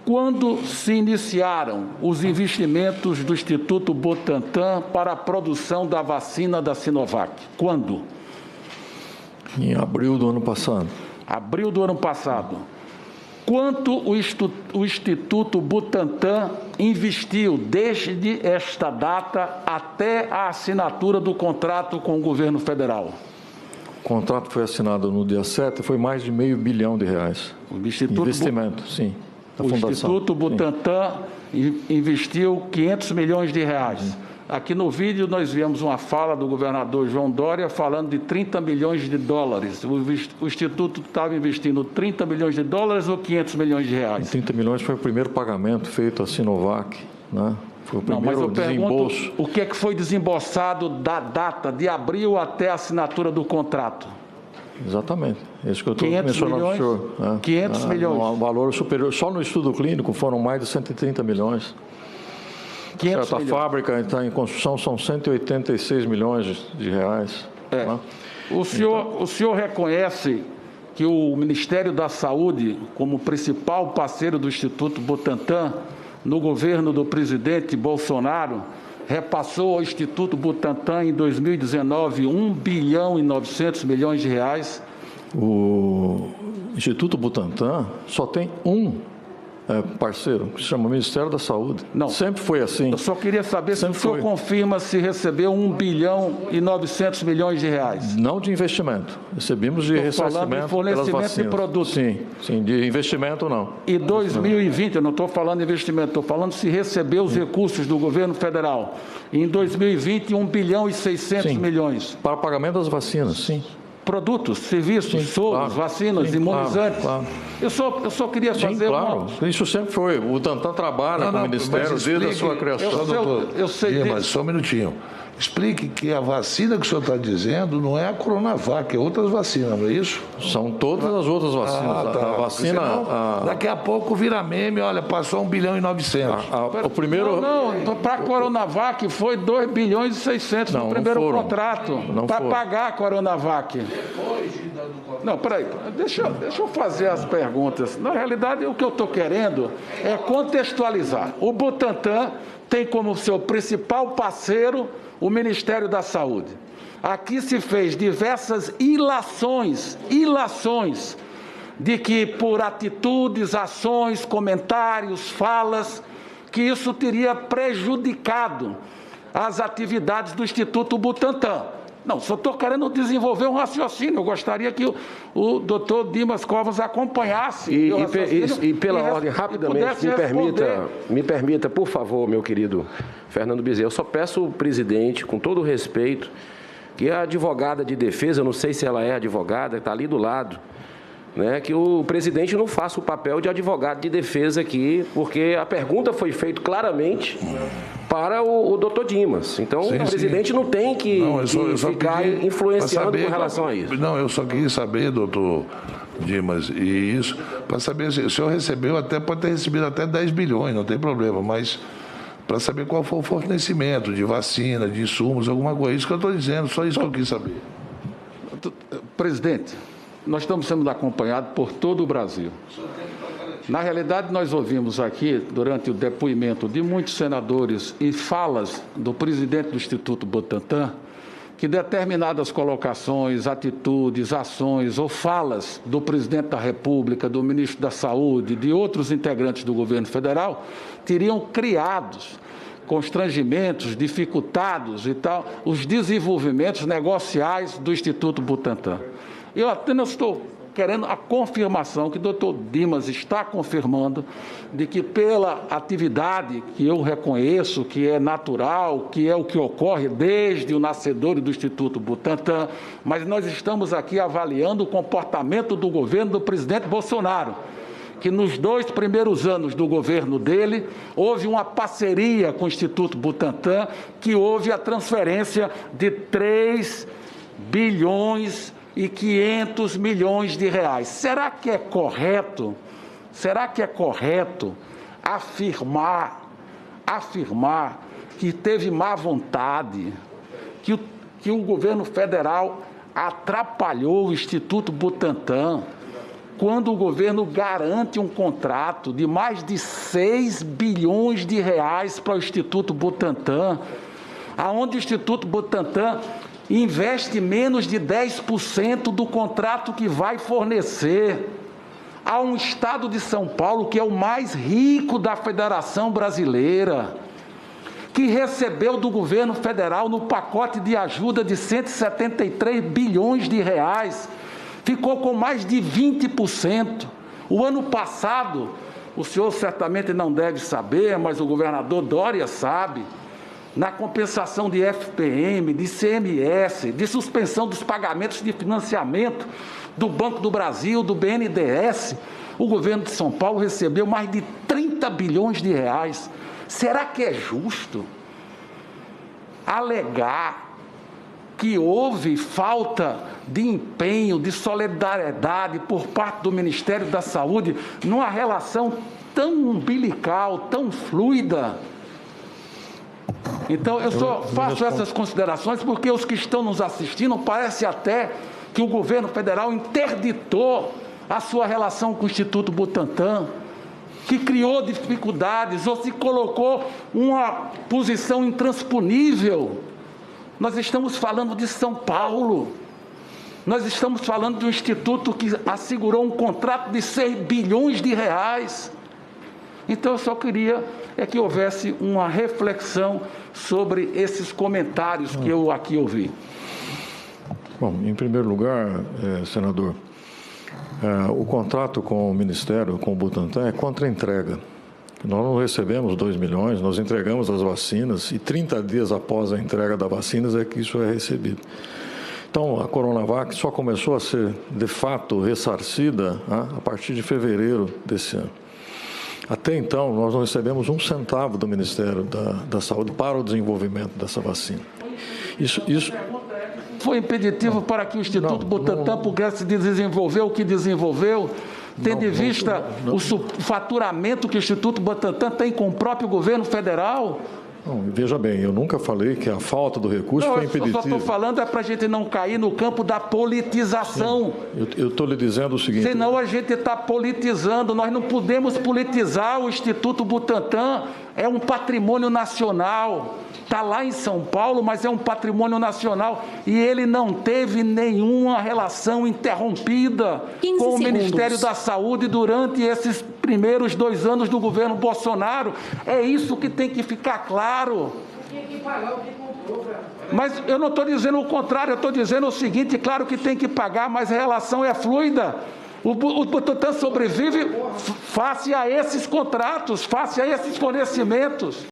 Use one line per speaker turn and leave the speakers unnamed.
quando se iniciaram os investimentos do Instituto Butantan para a produção da vacina da Sinovac? Quando?
Em abril do ano passado.
Abril do ano passado. Quanto o Instituto Butantan investiu desde esta data até a assinatura do contrato com o governo federal?
O contrato foi assinado no dia 7, foi mais de R$500 milhão. Investimento, sim.
O Instituto Butantan investiu R$500 milhões. Aqui no vídeo nós vemos uma fala do governador João Dória falando de $30 milhões. O Instituto estava investindo $30 milhões ou R$500 milhões?
30 milhões foi o primeiro pagamento feito à Sinovac, né? Foi o primeiro desembolso.
O que é que foi desembolsado da data de abril até a assinatura do contrato?
Exatamente. É isso que eu estou mencionando para o senhor. Né?
500 milhões.
Um valor superior. Só no estudo clínico foram mais de 130 milhões. A fábrica está em construção, são 186 milhões de reais. Né?
O senhor reconhece que o Ministério da Saúde, como principal parceiro do Instituto Butantan, no governo do presidente Bolsonaro, repassou ao Instituto Butantan em 2019 R$1 bilhão e 900 milhões?
O Instituto Butantan só tem um parceiro, que se chama Ministério da Saúde.
Não.
Sempre foi assim.
Eu só queria saber se o senhor confirma se recebeu R$1 bilhão e 900 milhões?
Não de investimento. Recebemos de ressarcimento,
fornecimento de produtos.
Sim, de investimento não.
E 2020, eu não estou falando de investimento, estou falando se recebeu os recursos do governo federal. Em 2020, R$1 bilhão e 600 milhões.
Para pagamento das vacinas, sim.
Produtos, serviços, soros, vacinas, imunizantes. Claro. Eu só queria fazer
Isso sempre foi. O Butantan trabalha com o Ministério desde a sua criação.
Eu sei. Mas só um minutinho. Explique que a vacina que o senhor está dizendo não é a Coronavac, é outras vacinas, não é isso?
São todas as outras vacinas.
Tá.
A vacina...
Daqui a pouco vira meme, olha, passou 1 bilhão e 900.
O primeiro... Não, para a Coronavac foi 2 bilhões e 600 no primeiro contrato, para pagar a Coronavac. Não, peraí, deixa eu fazer as perguntas. Na realidade, o que eu estou querendo é contextualizar. O Butantan tem como seu principal parceiro o Ministério da Saúde. Aqui se fez diversas ilações de que por atitudes, ações, comentários, falas, que isso teria prejudicado as atividades do Instituto Butantan. Não, só estou querendo desenvolver um raciocínio. Eu gostaria que o doutor Dimas Covas acompanhasse.
E pela ordem, rapidamente, me permita, por favor, meu querido Fernando Bezerra, eu só peço ao presidente, com todo o respeito, que a advogada de defesa, eu não sei se ela é advogada, está ali do lado, né, que o presidente não faça o papel de advogado de defesa aqui, porque a pergunta foi feita claramente para o doutor Dimas. Então, o presidente não tem que ficar influenciando com relação a isso.
Não, eu só queria saber, doutor Dimas, e isso, para saber se o senhor recebeu, pode ter recebido até 10 bilhões, não tem problema, mas para saber qual foi o fornecimento de vacina, de insumos, alguma coisa. Isso que eu estou dizendo, só isso que eu quis saber.
Presidente, nós estamos sendo acompanhados por todo o Brasil. Na realidade, nós ouvimos aqui, durante o depoimento de muitos senadores e falas do presidente do Instituto Butantan, que determinadas colocações, atitudes, ações ou falas do presidente da República, do ministro da Saúde, de outros integrantes do governo federal, teriam criado constrangimentos, dificultados e tal, os desenvolvimentos negociais do Instituto Butantan. Eu apenas estou querendo a confirmação, que o doutor Dimas está confirmando, de que pela atividade que eu reconheço, que é natural, que é o que ocorre desde o nascedouro do Instituto Butantan, mas nós estamos aqui avaliando o comportamento do governo do presidente Bolsonaro, que nos 2 primeiros anos do governo dele, houve uma parceria com o Instituto Butantan, que houve a transferência de 3 bilhões e 500 milhões de reais. Será que é correto afirmar que teve má vontade, que o governo federal atrapalhou o Instituto Butantan, quando o governo garante um contrato de mais de 6 bilhões de reais para o Instituto Butantan, aonde o Instituto Butantan investe menos de 10% do contrato que vai fornecer a um estado de São Paulo, que é o mais rico da Federação Brasileira, que recebeu do governo federal no pacote de ajuda de 173 bilhões de reais, ficou com mais de 20%. O ano passado, o senhor certamente não deve saber, mas o governador Dória sabe, na compensação de FPM, de CMS, de suspensão dos pagamentos de financiamento do Banco do Brasil, do BNDES, o governo de São Paulo recebeu mais de 30 bilhões de reais. Será que é justo alegar que houve falta de empenho, de solidariedade por parte do Ministério da Saúde numa relação tão umbilical, tão fluida? Então, eu só faço essas considerações porque os que estão nos assistindo parece até que o governo federal interditou a sua relação com o Instituto Butantan, que criou dificuldades ou se colocou uma posição intransponível. Nós estamos falando de São Paulo, nós estamos falando de um instituto que assegurou um contrato de 6 bilhões de reais. Então, eu só queria que houvesse uma reflexão sobre esses comentários que eu aqui ouvi.
Bom, em primeiro lugar, senador, o contrato com o Ministério, com o Butantan, é contra-entrega. Nós não recebemos 2 milhões, nós entregamos as vacinas e 30 dias após a entrega das vacinas é que isso é recebido. Então, a Coronavac só começou a ser, de fato, ressarcida a partir de fevereiro desse ano. Até então, nós não recebemos 1 centavo do Ministério da Saúde para o desenvolvimento dessa vacina. Isso
foi impeditivo para que o Instituto Butantan pudesse desenvolver o que desenvolveu, tendo em vista o faturamento que o Instituto Butantan tem com o próprio governo federal?
Não, veja bem, eu nunca falei que a falta do recurso foi impeditivo.
Eu só estou falando para a gente não cair no campo da politização.
Eu estou lhe dizendo o seguinte...
Senão a gente está politizando, nós não podemos politizar o Instituto Butantan, é um patrimônio nacional, está lá em São Paulo, mas é um patrimônio nacional e ele não teve nenhuma relação interrompida com o Ministério da Saúde durante esses primeiros 2 anos do governo Bolsonaro. É isso que tem que ficar claro. Mas eu não estou dizendo o contrário, eu estou dizendo o seguinte: claro que tem que pagar, mas a relação é fluida. O Butantan sobrevive face a esses contratos, face a esses fornecimentos.